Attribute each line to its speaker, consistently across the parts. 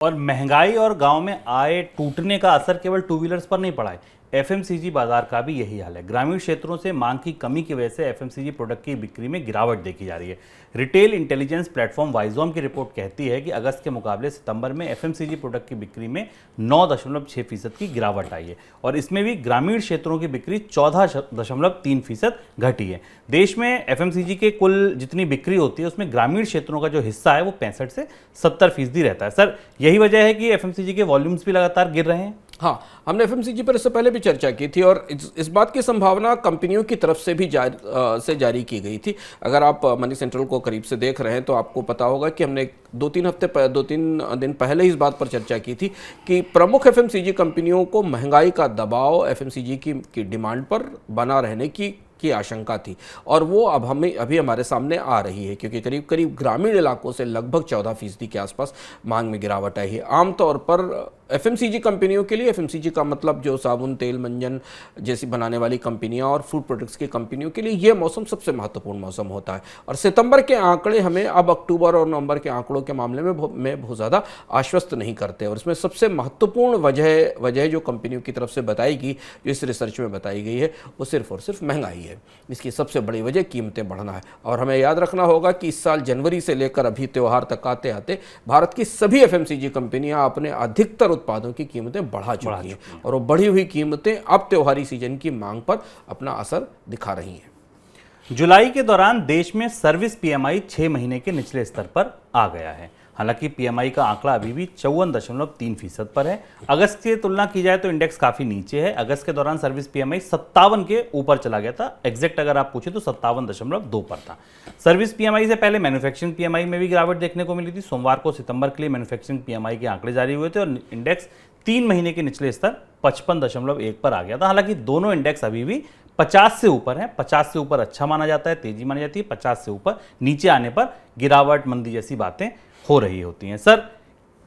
Speaker 1: और महंगाई और गांव में आय टूटने का असर केवल टू व्हीलर्स पर नहीं पड़ा है। एफएमसीजी बाजार का भी यही हाल है। ग्रामीण क्षेत्रों से मांग की कमी की वजह से एफएमसीजी प्रोडक्ट की बिक्री में गिरावट देखी जा रही है। रिटेल इंटेलिजेंस प्लेटफॉर्म वाइजोम की रिपोर्ट कहती है कि अगस्त के मुकाबले सितंबर में एफएमसीजी प्रोडक्ट की बिक्री में 9.6% की गिरावट आई है और इसमें भी ग्रामीण क्षेत्रों की बिक्री 14.3% घटी है। देश में एफएमसीजी के कुल जितनी बिक्री होती है उसमें ग्रामीण क्षेत्रों का जो हिस्सा है वो 65 से 70% रहता है। सर, यही वजह है कि एफएमसीजी के वॉल्यूम्स भी लगातार गिर रहे हैं।
Speaker 2: हाँ, हमने एफएमसीजी पर इससे पहले भी चर्चा की थी और इस बात की संभावना कंपनियों की तरफ से भी जारी की गई थी। अगर आप मनी सेंट्रल को करीब से देख रहे हैं तो आपको पता होगा कि हमने दो तीन दिन पहले ही इस बात पर चर्चा की थी कि प्रमुख एफएमसीजी कंपनियों को महंगाई का दबाव एफएमसीजी की डिमांड पर बना रहने की आशंका थी और वो अब अभी हमारे सामने आ रही है, क्योंकि करीब करीब ग्रामीण इलाकों से लगभग 14% के आसपास मांग में गिरावट आई है। आमतौर पर एफएमसीजी कंपनियों के लिए, एफएमसीजी का मतलब जो साबुन, तेल, मंजन जैसी बनाने वाली कंपनियां और फूड प्रोडक्ट्स की कंपनियों के लिए ये मौसम सबसे महत्वपूर्ण मौसम होता है और सितंबर के आंकड़े हमें अब अक्टूबर और नवंबर के आंकड़ों के मामले में बहुत ज़्यादा आश्वस्त नहीं करते और इसमें सबसे महत्वपूर्ण वजह जो कंपनियों की तरफ से बताई गई, जो इस रिसर्च में बताई गई है, वो सिर्फ और सिर्फ महंगाई है। इसकी सबसे बड़ी वजह कीमतें बढ़ना है और हमें याद रखना होगा कि इस साल जनवरी से लेकर अभी त्योहार तक आते आते भारत की सभी एफएमसीजी कंपनियां अपने अधिकतर उत्पादों की कीमतें बढ़ा चुकी हैं और वो बढ़ी हुई कीमतें अब त्योहारी सीजन की मांग पर अपना असर दिखा रही हैं।
Speaker 1: जुलाई के दौरान देश में सर्विस पीएमआई 6 महीने के निचले स्तर पर आ गया है। हालांकि पीएमआई का आंकड़ा अभी भी 54.3% पर है। अगस्त की तुलना की जाए तो इंडेक्स काफी नीचे है। अगस्त के दौरान सर्विस पीएमआई 57 के ऊपर चला गया था। एग्जैक्ट अगर आप पूछे तो 57.2 पर था। सर्विस पीएमआई से पहले मैन्युफैक्चरिंग पीएमआई में भी गिरावट देखने को मिली थी। सोमवार को सितंबर के लिए मैन्युफैक्चरिंग पीएमआई के आंकड़े जारी हुए थे और इंडेक्स 3 महीने के निचले स्तर 55.1 पर आ गया था। हालांकि दोनों इंडेक्स अभी भी 50 से ऊपर है। 50 से ऊपर अच्छा माना जाता है, तेजी मानी जाती है। 50 से ऊपर नीचे आने पर गिरावट, मंदी जैसी बातें हो रही होती हैं। सर,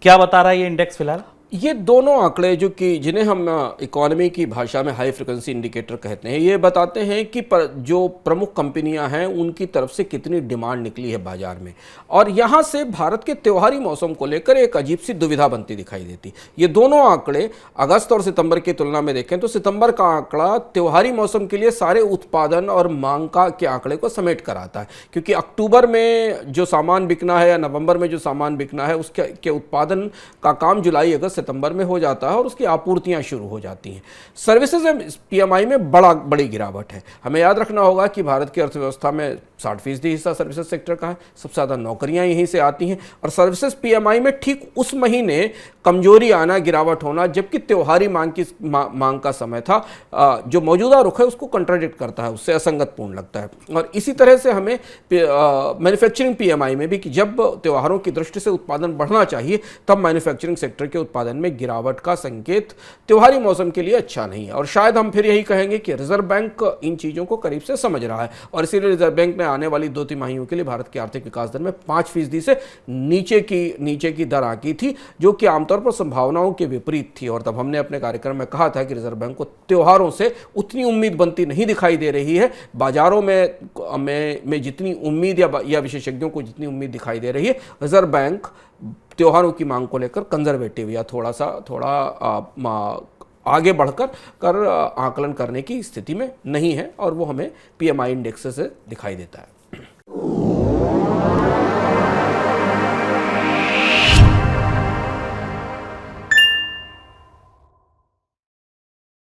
Speaker 1: क्या बता रहा है ये इंडेक्स फिलहाल?
Speaker 2: ये दोनों आंकड़े जो कि जिन्हें हम इकोनॉमी की भाषा में हाई फ्रिक्वेंसी इंडिकेटर कहते हैं, ये बताते हैं कि जो प्रमुख कंपनियां हैं उनकी तरफ से कितनी डिमांड निकली है बाजार में और यहाँ से भारत के त्योहारी मौसम को लेकर एक अजीब सी दुविधा बनती दिखाई देती। ये दोनों आंकड़े अगस्त और सितंबर की तुलना में देखें तो सितंबर का आंकड़ा त्योहारी मौसम के लिए सारे उत्पादन और मांग के आंकड़े को समेट कर आता है, क्योंकि अक्टूबर में जो सामान बिकना है या नवंबर में जो सामान बिकना है उसके उत्पादन का काम जुलाई अगस्त सितंबर में हो जाता है और उसकी आपूर्तियां शुरू हो जाती हैं। सर्विसेज पीएमआई में बड़ी गिरावट है। हमें याद रखना होगा कि भारत की अर्थव्यवस्था में 60% हिस्सा सर्विसेज सेक्टर का है। सबसे ज़्यादा नौकरियां यहीं से आती हैं और सर्विसेज पीएमआई में ठीक उस महीने कमजोरी आना, गिरावट होना, जबकि त्योहारी मांग का समय था, जो मौजूदा रुख है उसको कंट्राडिक्ट करता है, उससे असंगतपूर्ण लगता है। और इसी तरह से हमें मैन्युफैक्चरिंग पीएमआई में भी कि जब त्योहारों की दृष्टि से उत्पादन बढ़ना चाहिए तब मैन्युफैक्चरिंग सेक्टर के उत्पादन में गिरावट का संकेत त्योहारी मौसम के लिए अच्छा नहीं है और शायद हम फिर यही कहेंगे कि रिजर्व बैंक इन चीजों को करीब से समझ रहा है और इसीलिए रिजर्व बैंक ने आने वाली 2 तिमाहियों के लिए भारत की आर्थिक विकास दर में 5% से नीचे की दर आंकी थी, जो कि आमतौर पर संभावनाओं के विपरीत थी। और तब हमने अपने कार्यक्रम में कहा था कि रिजर्व बैंक को त्योहारों से उतनी उम्मीद बनती नहीं दिखाई दे रही है। बाजारों में जितनी उम्मीद या विशेषज्ञों को जितनी उम्मीद दिखाई दे रही है, रिजर्व बैंक त्योहारों की मांग को लेकर कंजर्वेटिव या थोड़ा आगे बढ़कर आकलन करने की स्थिति में नहीं है और वो हमें पीएमआई इंडेक्स से दिखाई देता है।